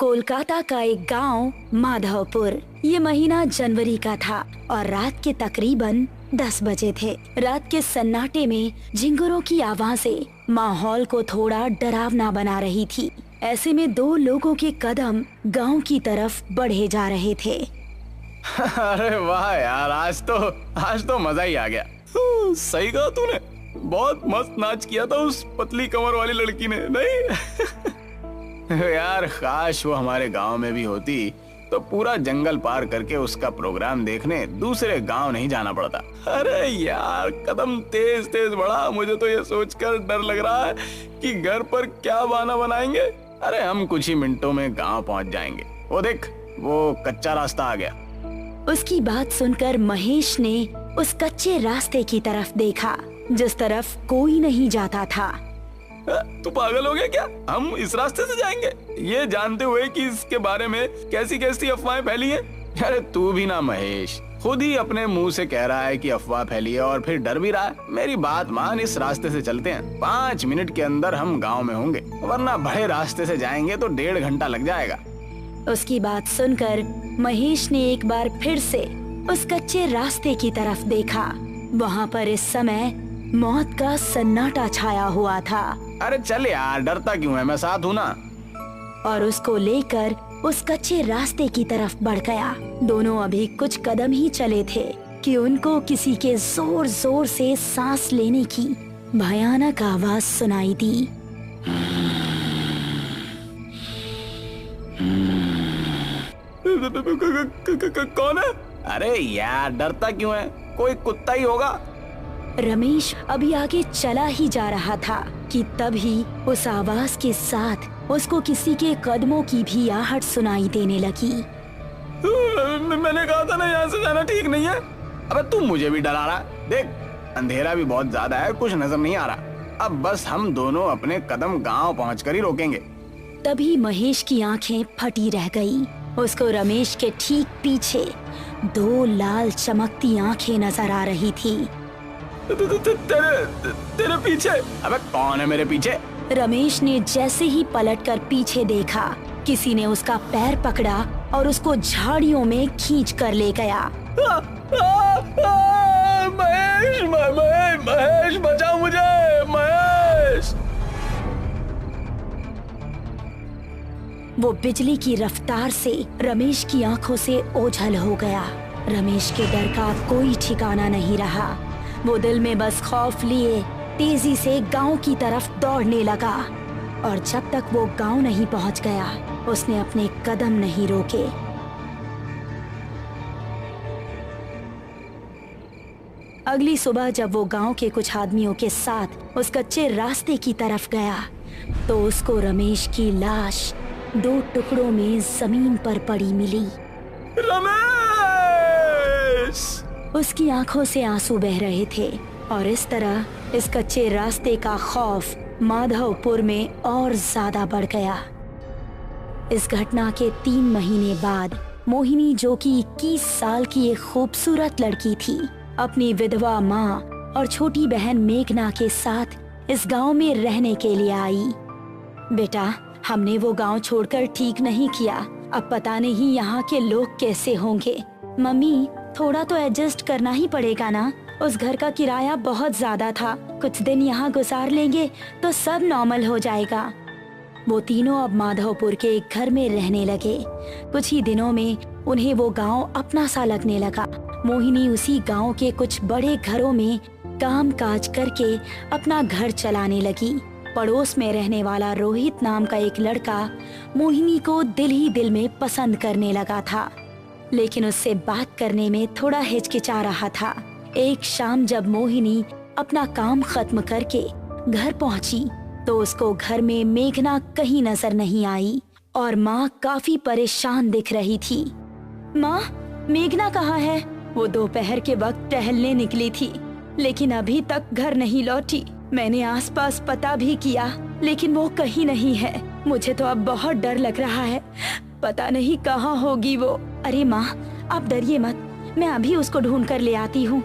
कोलकाता का एक गांव माधवपुर। ये महीना जनवरी का था और रात के तकरीबन 10 बजे थे। रात के सन्नाटे में झिंगुरों की आवाजें माहौल को थोड़ा डरावना बना रही थी। ऐसे में दो लोगों के कदम गांव की तरफ बढ़े जा रहे थे। अरे वाह यार, आज तो मजा ही आ गया। सही कहा तूने, बहुत मस्त नाच किया था उस पतली कमर वाली लड़की ने, नहीं? यार काश वो हमारे गांव में भी होती तो पूरा जंगल पार करके उसका प्रोग्राम देखने दूसरे गांव नहीं जाना पड़ता। अरे यार कदम तेज तेज बढ़ा, मुझे तो ये सोचकर डर लग रहा है कि घर पर क्या बहाना बनाएंगे। अरे हम कुछ ही मिनटों में गांव पहुंच जाएंगे। वो देख, वो कच्चा रास्ता आ गया। उसकी बात सुनकर महेश ने उस कच्चे रास्ते की तरफ देखा जिस तरफ कोई नहीं जाता था। तू पागल हो गया क्या? हम इस रास्ते से जाएंगे ये जानते हुए कि इसके बारे में कैसी कैसी अफवाहें फैली हैं। अरे तू भी ना महेश, खुद ही अपने मुंह से कह रहा है कि अफवाह फैली है और फिर डर भी रहा है। मेरी बात मान, इस रास्ते से चलते हैं। 5 मिनट के अंदर हम गांव में होंगे, वरना बड़े रास्ते से जाएंगे तो 1.5 घंटा लग जाएगा। उसकी बात सुनकर महेश ने एक बार फिर से उस कच्चे रास्ते की तरफ देखा। वहाँ पर इस समय मौत का सन्नाटा छाया हुआ था। अरे चल यार, डरता क्यों है, मैं साथ हूँ ना। और उसको लेकर उस कच्चे रास्ते की तरफ बढ़ गया। दोनों अभी कुछ कदम ही चले थे कि उनको किसी के जोर जोर से सांस लेने की भयानक आवाज सुनाई दी। कौन है? अरे यार डरता क्यों है, कोई कुत्ता ही होगा। रमेश अभी आगे चला ही जा रहा था कि तभी उस आवाज के साथ उसको किसी के कदमों की भी आहट सुनाई देने लगी। मैंने कहा था ना, यहाँ से जाना ठीक नहीं है। अबे तू मुझे भी डरा रहा है। देख, अंधेरा भी बहुत ज्यादा है, कुछ नजर नहीं आ रहा। अब बस हम दोनों अपने कदम गांव पहुंचकर ही रोकेंगे। तभी महेश की आंखें फटी रह गई। उसको रमेश के ठीक पीछे 2 लाल चमकती आंखें नजर आ रही थी। तेरे पीछे? अबे कौन है मेरे पीछे? रमेश ने जैसे ही पलटकर पीछे देखा, किसी ने उसका पैर पकड़ा और उसको झाड़ियों में खींच कर ले गया। महेश बचाओ मुझे, महेश! वो बिजली की रफ्तार से रमेश की आंखों से ओझल हो गया। रमेश के डर का कोई ठिकाना नहीं रहा। वो दिल में बस खौफ लिए तेजी से गांव की तरफ दौड़ने लगा और जब तक वो गांव नहीं पहुंच गया, उसने अपने कदम नहीं रोके। अगली सुबह जब वो गांव के कुछ आदमियों के साथ उस कच्चे रास्ते की तरफ गया तो उसको रमेश की लाश 2 टुकड़ों में जमीन पर पड़ी मिली। रमेश! उसकी आंखों से आंसू बह रहे थे और इस तरह इस कच्चे रास्ते का खौफ माधवपुर में और ज्यादा बढ़ गया। इस घटना के 3 महीने बाद मोहिनी, जो कि 21 साल की एक खूबसूरत लड़की थी, अपनी विधवा माँ और छोटी बहन मेघना के साथ इस गांव में रहने के लिए आई। बेटा, हमने वो गांव छोड़कर ठीक नहीं किया। अब पता नहीं यहाँ के लोग कैसे होंगे। मम्मी, थोड़ा तो एडजस्ट करना ही पड़ेगा ना। उस घर का किराया बहुत ज्यादा था। कुछ दिन यहाँ गुजार लेंगे तो सब नॉर्मल हो जाएगा। वो तीनों अब माधवपुर के एक घर में रहने लगे। कुछ ही दिनों में उन्हें वो गांव अपना सा लगने लगा। मोहिनी उसी गांव के कुछ बड़े घरों में काम काज करके अपना घर चलाने लगी। पड़ोस में रहने वाला रोहित नाम का एक लड़का मोहिनी को दिल ही दिल में पसंद करने लगा था, लेकिन उससे बात करने में थोड़ा हिचकिचा रहा था। एक शाम जब मोहिनी अपना काम खत्म करके घर पहुंची तो उसको घर में मेघना कहीं नजर नहीं आई और माँ काफी परेशान दिख रही थी। माँ, मेघना कहाँ है? वो दोपहर के वक्त टहलने निकली थी लेकिन अभी तक घर नहीं लौटी। मैंने आसपास पता भी किया लेकिन वो कहीं नहीं है। मुझे तो अब बहुत डर लग रहा है, पता नहीं कहाँ होगी वो। अरे माँ, आप डरिए मत, मैं अभी उसको ढूंढ कर ले आती हूँ।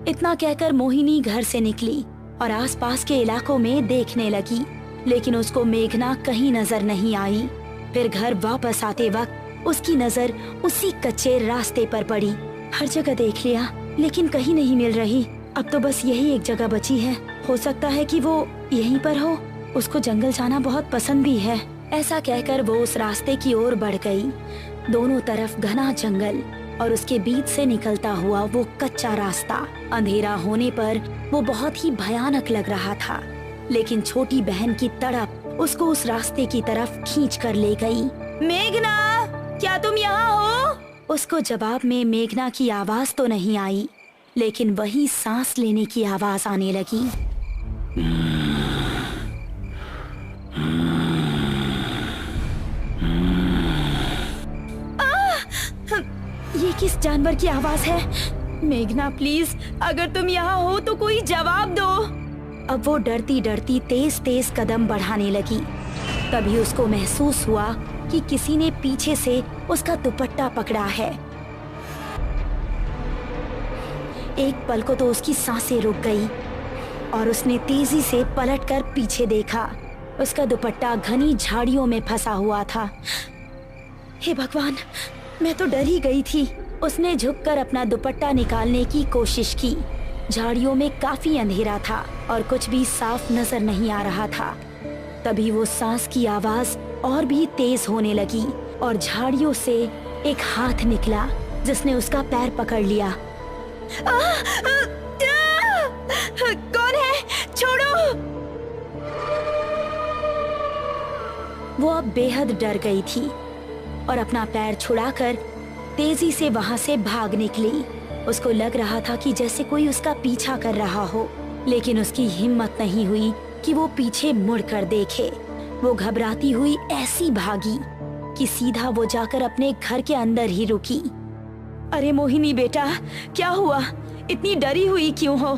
इतना कहकर मोहिनी घर से निकली और आसपास के इलाकों में देखने लगी, लेकिन उसको मेघना कहीं नजर नहीं आई। फिर घर वापस आते वक्त उसकी नजर उसी कच्चे रास्ते पर पड़ी। हर जगह देख लिया लेकिन कहीं नहीं मिल रही। अब तो बस यही एक जगह बची है। हो सकता है कि वो यहीं पर हो। उसको जंगल जाना बहुत पसंद भी है। ऐसा कहकर वो उस रास्ते की ओर बढ़ गई। दोनों तरफ घना जंगल और उसके बीच से निकलता हुआ वो कच्चा रास्ता। अंधेरा होने पर वो बहुत ही भयानक लग रहा था, लेकिन छोटी बहन की तड़प उसको उस रास्ते की तरफ खींच कर ले गई। मेघना, क्या तुम यहाँ हो? उसको जवाब में मेघना की आवाज तो नहीं आई, लेकिन वही सांस लेने की आवाज आने लगी। ये किस जानवर की आवाज है? मेघना प्लीज, अगर तुम यहाँ हो तो कोई जवाब दो। अब वो डरती डरती तेज तेज कदम बढ़ाने लगी। तभी उसको महसूस हुआ कि किसी ने पीछे से उसका दुपट्टा पकड़ा है। एक पल को तो उसकी सांसें रुक गई और उसने तेजी से पलटकर पीछे देखा। उसका दुपट्टा घनी झाड़ियों में फंसा हुआ था। हे भगवान, मैं तो डर ही गई थी। उसने झुककर अपना दुपट्टा निकालने की कोशिश की। झाड़ियों में काफी अंधेरा था और कुछ भी साफ नजर नहीं आ रहा था। तभी वो सांस की आवाज और भी तेज होने लगी और झाड़ियों से एक हाथ निकला जिसने उसका पैर पकड़ लिया। कौन है? छोड़ो! वो अब बेहद डर गई थी और अपना पैर छुड़ाकर तेजी से वहां से भाग निकली। उसको लग रहा था कि जैसे कोई उसका पीछा कर रहा हो, लेकिन उसकी हिम्मत नहीं हुई कि वो पीछे मुड़कर देखे। वो घबराती हुई ऐसी भागी कि सीधा वो जाकर अपने घर के अंदर ही रुकी। अरे मोहिनी बेटा, क्या हुआ? इतनी डरी हुई क्यों हो?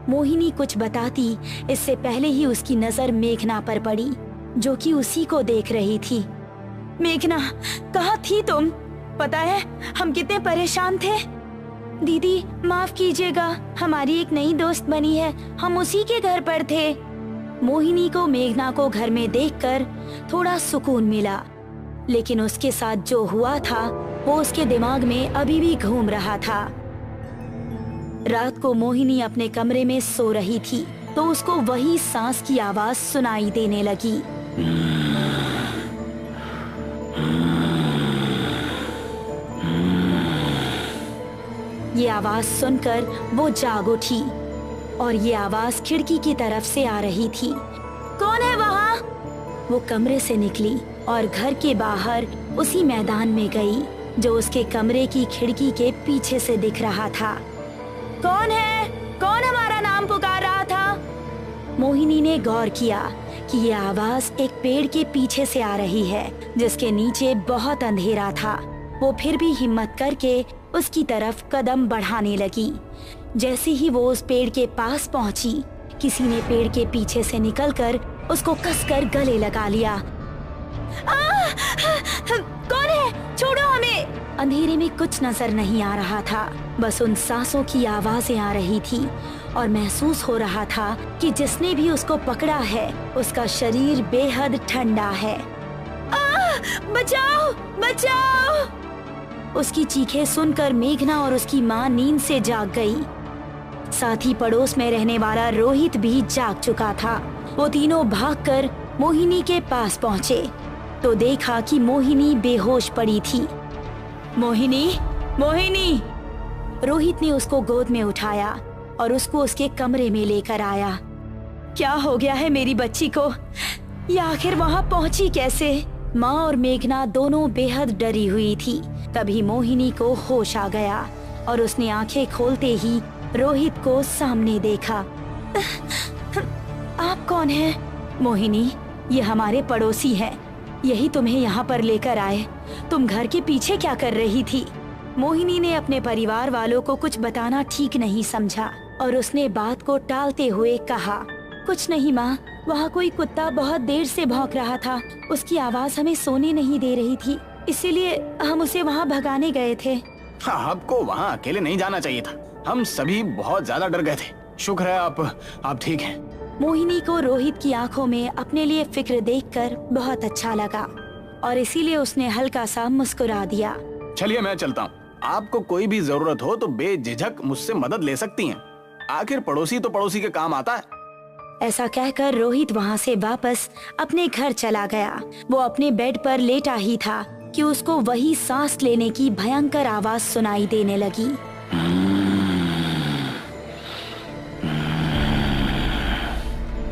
मोहिनी कुछ बताती इससे पहले ही उसकी नजर मेघना पर पड़ी, जो कि उसी को देख रही थी। मेघना, कहाँ थी तुम? पता है हम कितने परेशान थे। दीदी माफ कीजिएगा, हमारी एक नई दोस्त बनी है, हम उसी के घर पर थे। मोहिनी को मेघना को घर में देखकर थोड़ा सुकून मिला, लेकिन उसके साथ जो हुआ था वो उसके दिमाग में अभी भी घूम रहा था। रात को मोहिनी अपने कमरे में सो रही थी तो उसको वही सांस की आवाज सुनाई देने लगी। ये आवाज सुनकर वो जाग उठी और ये आवाज खिड़की की तरफ से आ रही थी। कौन है वहाँ? वो कमरे से निकली और घर के बाहर उसी मैदान में गई जो उसके कमरे की खिड़की के पीछे से दिख रहा था। कौन है? कौन हमारा नाम पुकार रहा था? मोहिनी ने गौर किया कि ये आवाज एक पेड़ के पीछे से आ रही है जिसके नीचे बहुत अंधेरा था। वो फिर भी हिम्मत करके उसकी तरफ कदम बढ़ाने लगी। जैसे ही वो उस पेड़ के पास पहुंची, किसी ने पेड़ के पीछे से निकलकर उसको कसकर गले लगा लिया। कौन है? छोड़ो हमें! अंधेरे में कुछ नजर नहीं आ रहा था, बस उन सांसों की आवाजें आ रही थी और महसूस हो रहा था कि जिसने भी उसको पकड़ा है उसका शरीर बेहद ठंडा है। बचाओ! बचाओ! उसकी चीखें सुनकर मेघना और उसकी माँ नींद से जाग गई। साथ ही पड़ोस में रहने वाला रोहित भी जाग चुका था। वो तीनों भागकर मोहिनी के पास पहुँचे तो देखा कि मोहिनी बेहोश पड़ी थी। मोहिनी, मोहिनी! रोहित ने उसको गोद में उठाया और उसको उसके कमरे में लेकर आया। क्या हो गया है मेरी बच्ची को? ये आखिर वहाँ पहुँची कैसे? माँ और मेघना दोनों बेहद डरी हुई थी। तभी मोहिनी को होश आ गया और उसने आंखें खोलते ही रोहित को सामने देखा। आप कौन हैं? मोहिनी, ये हमारे पड़ोसी हैं। यही तुम्हें यहाँ पर लेकर आए। तुम घर के पीछे क्या कर रही थी? मोहिनी ने अपने परिवार वालों को कुछ बताना ठीक नहीं समझा और उसने बात को टालते हुए कहा, कुछ नहीं माँ, वहाँ कोई कुत्ता बहुत देर से भौंक रहा था। उसकी आवाज हमें सोने नहीं दे रही थी, इसीलिए हम उसे वहाँ भगाने गए थे। आपको वहाँ अकेले नहीं जाना चाहिए था। हम सभी बहुत ज्यादा डर गए थे। शुक्र है आप ठीक हैं। मोहिनी को रोहित की आंखों में अपने लिए फिक्र देखकर बहुत अच्छा लगा। और इसीलिए उसने हल्का सा मुस्कुरा दिया। चलिए मैं चलता हूँ। आपको कोई भी जरूरत हो तो बेझिझक मुझसे मदद ले सकती हैं। आखिर पड़ोसी तो पड़ोसी के काम आता है। ऐसा कहकर रोहित वहाँ से वापस अपने घर चला गया। वो अपने बेड पर लेटा ही था कि उसको वही सांस लेने की भयंकर आवाज सुनाई देने लगी।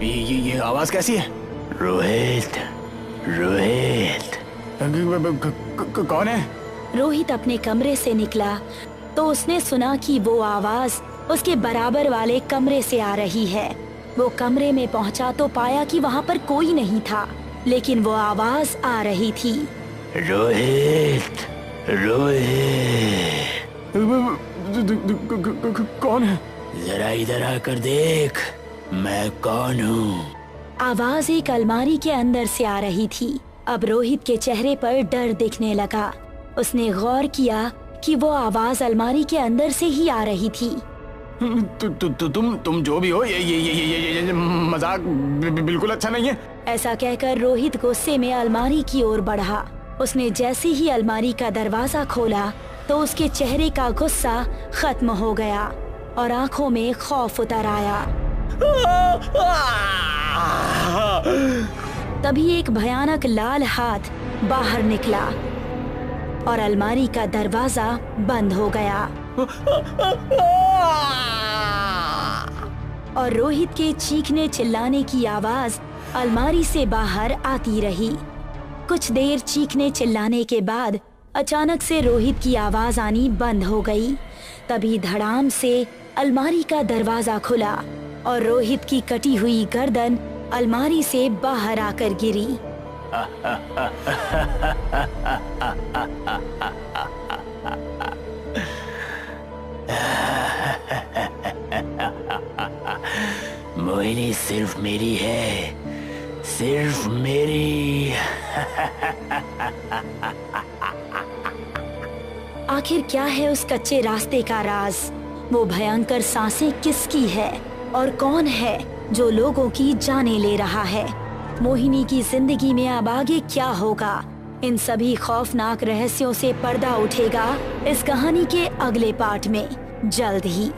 ये आवाज कैसी है? रोहित, रोहित। कौन है? रोहित अपने कमरे से निकला तो उसने सुना कि वो आवाज उसके बराबर वाले कमरे से आ रही है। वो कमरे में पहुंचा तो पाया कि वहाँ पर कोई नहीं था, लेकिन वो आवाज आ रही थी। रोहित, रोहित। कौन है? जरा इधर आकर देख, मैं कौन हूँ। आवाज एक अलमारी के अंदर से आ रही थी। अब रोहित के चेहरे पर डर दिखने लगा। उसने गौर किया कि वो आवाज अलमारी के अंदर से ही आ रही थी। तुम जो भी हो, ये मजाक बिल्कुल अच्छा नहीं है। ऐसा कहकर रोहित गुस्से में अलमारी की ओर बढ़ा। उसने जैसे ही अलमारी का दरवाजा खोला तो उसके चेहरे का गुस्सा खत्म हो गया और आंखों में खौफ उतर आया। तभी एक भयानक लाल हाथ बाहर निकला और अलमारी का दरवाजा बंद हो गया और रोहित के चीखने चिल्लाने की आवाज अलमारी से बाहर आती रही। कुछ देर चीखने चिल्लाने के बाद अचानक से रोहित की आवाज आनी बंद हो गई। तभी धड़ाम से अलमारी का दरवाजा खुला और रोहित की कटी हुई गर्दन अलमारी से बाहर आकर गिरी। मोहिनी सिर्फ मेरी है, सिर्फ मेरी। आखिर क्या है उस कच्चे रास्ते का राज? वो भयंकर सांसें किसकी है और कौन है जो लोगों की जानें ले रहा है? मोहिनी की जिंदगी में अब आगे क्या होगा? इन सभी खौफनाक रहस्यों से पर्दा उठेगा इस कहानी के अगले पार्ट में जल्द ही।